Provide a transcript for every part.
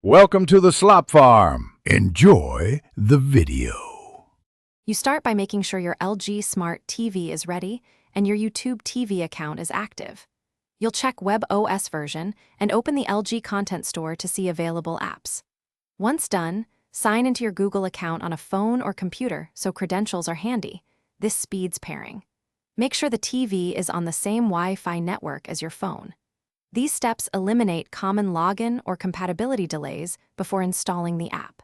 Welcome to the Slop Farm. Enjoy the video. You start by making sure your LG Smart TV is ready and your YouTube TV account is active. You'll check WebOS version and open the LG Content Store to see available apps. Once done, sign into your Google account on a phone or computer so credentials are handy. This speeds pairing. Make sure the TV is on the same Wi-Fi network as your phone. These steps eliminate common login or compatibility delays before installing the app.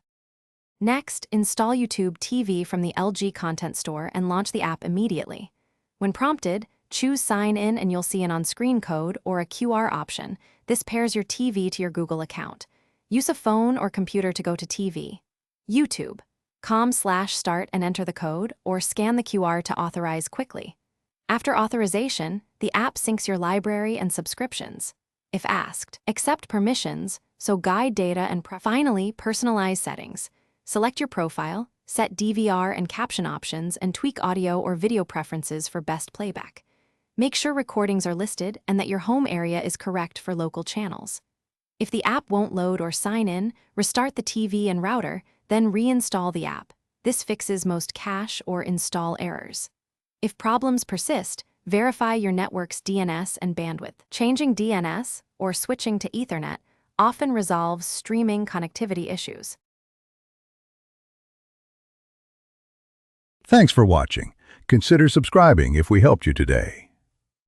Next, install YouTube TV from the LG Content Store and launch the app immediately. When prompted, choose Sign In and you'll see an on-screen code or a QR option. This pairs your TV to your Google account. Use a phone or computer to go to TV. YouTube.com/start and enter the code, or scan the QR to authorize quickly. After authorization, the app syncs your library and subscriptions. If asked, accept permissions, so guide data and finally, personalize settings. Select your profile, set DVR and caption options, and tweak audio or video preferences for best playback. Make sure recordings are listed and that your home area is correct for local channels. If the app won't load or sign in, restart the TV and router, then reinstall the app. This fixes most cache or install errors. If problems persist, verify your network's DNS and bandwidth. Changing DNS or switching to Ethernet often resolves streaming connectivity issues. Thanks for watching. Consider subscribing if we helped you today.